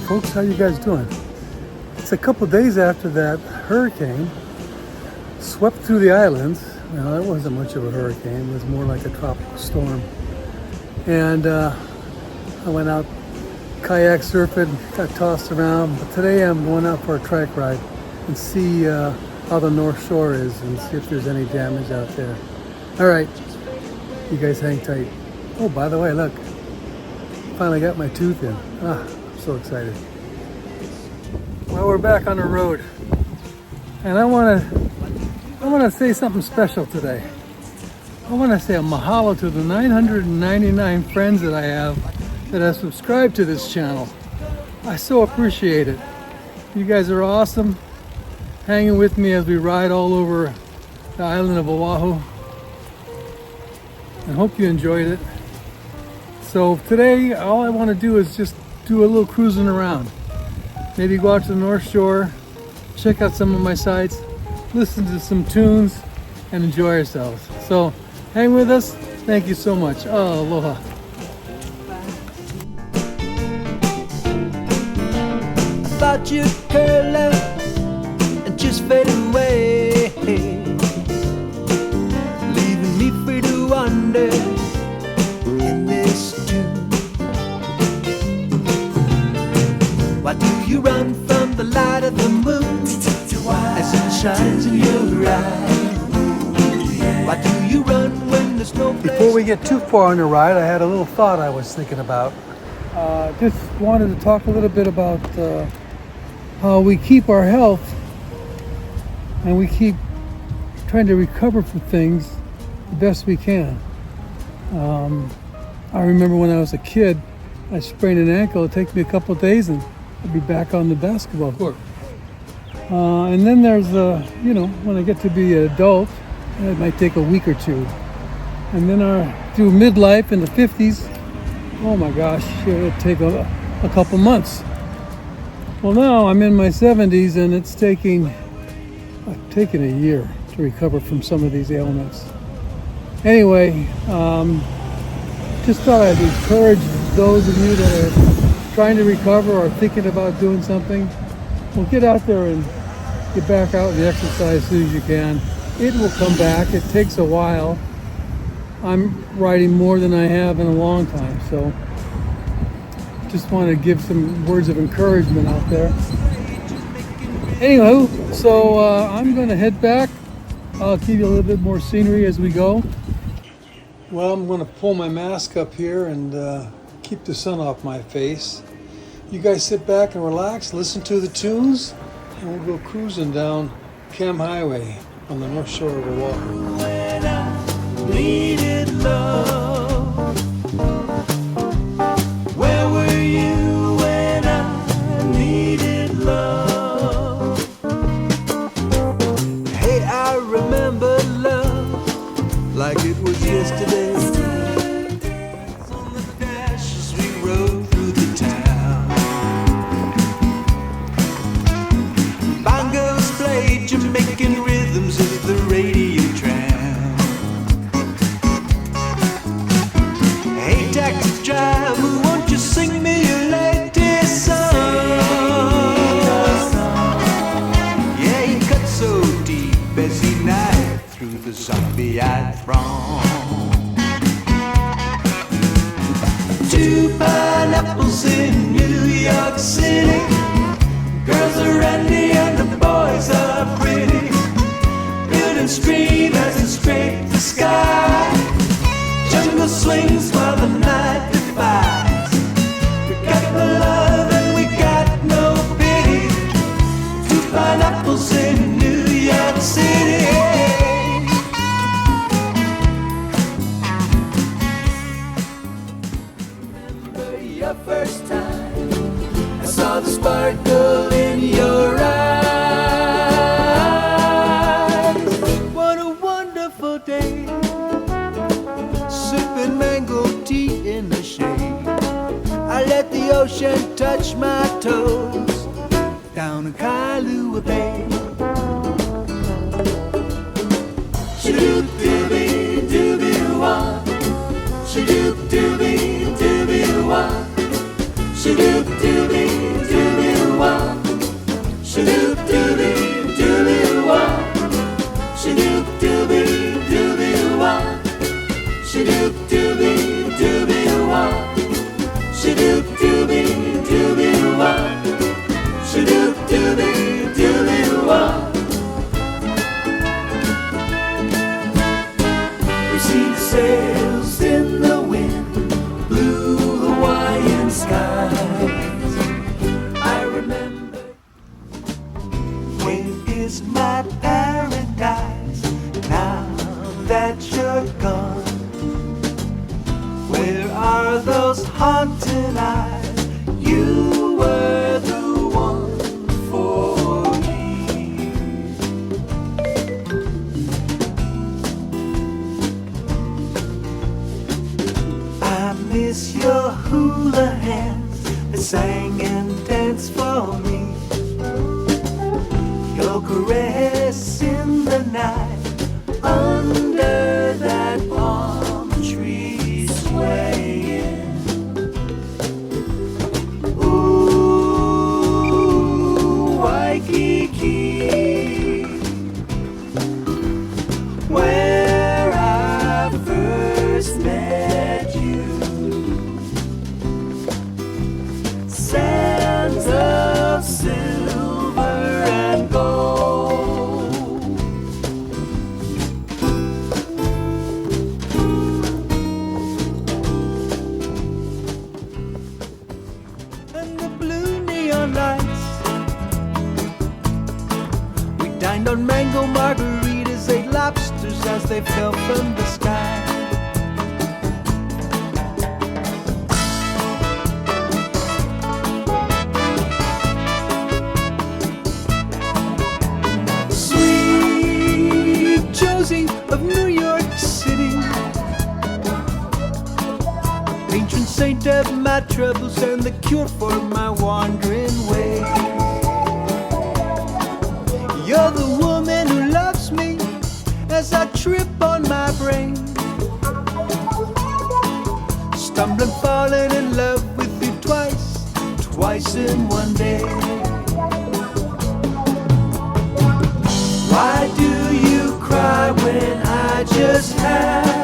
folks. How you guys doing? It's a couple days after that hurricane swept through the islands. Well, it wasn't much of a hurricane. It was more like a tropical storm. And I went out kayak surfing, got tossed around. But today I'm going out for a trike ride and see how the North Shore is and see if there's any damage out there. All right, you guys hang tight. Oh, by the way, look, finally got my tooth in. I'm so excited. Well, we're back on the road, and I want to say something special today. I want to say a mahalo to the 999 friends that I have that have subscribed to this channel. I so appreciate it. You guys are awesome, hanging with me as we ride all over the island of Oahu. I hope you enjoyed it. So today, all I want to do is just do a little cruising around. Maybe go out to the North Shore, check out some of my sites, listen to some tunes, and enjoy ourselves. So hang with us. Thank you so much. Oh, aloha. I thought you'd curl up and just fade away, leaving me free to wander in this tune. Why do you run from the light of the moon as it shines in your eyes? Why do you run when there's no place? Before we get too far on the ride, I had a little thought I was thinking about. Just wanted to talk a little bit about how we keep our health and we keep trying to recover from things the best we can. I remember when I was a kid, I sprained an ankle. It'd take me a couple of days and I'd be back on the basketball court. And then there's, when I get to be an adult, it might take a week or two. And then through midlife in the 50s, oh my gosh, it'd take a couple months. Well, now I'm in my 70s and it's taken a year to recover from some of these ailments. Anyway, just thought I'd encourage those of you that are trying to recover or thinking about doing something. Well, get out there and get back out and exercise as soon as you can. It will come back. It takes a while. I'm riding more than I have in a long time, so just want to give some words of encouragement out there. Anywho, so I'm going to head back. I'll give you a little bit more scenery as we go. Well, I'm going to pull my mask up here and keep the sun off my face. You guys sit back and relax, listen to the tunes, and we'll go cruising down Cam Highway on the North Shore of Oahu. When I needed love, where were you when I needed love? Hey, I remember love like it was yesterday. On the dash as we rode through the town, bongos played Jamaican rhythms as the radio tram. Hey, taxi driver, won't you sing me your latest song? Yeah, he cut so deep as he knifed through the zombie-eyed throng. 2 pineapples in New York City. Girls are randy and the boys are pretty. Build and scream as it scrapes the sky. Jungle swings while the night defies. We got the love and we got no pity. 2 pineapples in New York City. Remember your first time I saw the sparkle in your eyes. What a wonderful day, sipping mango tea in the shade. I let the ocean touch my toes down in Kailua Bay. Shoo-doobie-doobie-wah, shoo-doop-doobie-doobie-wah, shoo-doop-doobie-doobie-wah. Shadoop doobie doobie wah. Shadoop doobie doobie wah. Shadoop doobie doobie wah. We see the sails in the wind, blue Hawaiian skies. I remember. When is my paradise now that you're gone? Where are those haunted eyes? You were the one for me. I miss your hula hands that sang and danced for me. Your caress in the night under that palm tree swaying. Ooh, Waikiki, where I first met you. Sands of silver and gold. And the blue neon lights. We dined on mango margaritas, ate lobsters as they fell from the sky. Sweet Josie of New York City, patron saint of my troubles and the cure for my wandering ways. You're the woman who loves me as I trip on my brain, stumbling, falling in love with you twice in one day. Why do you cry when I just have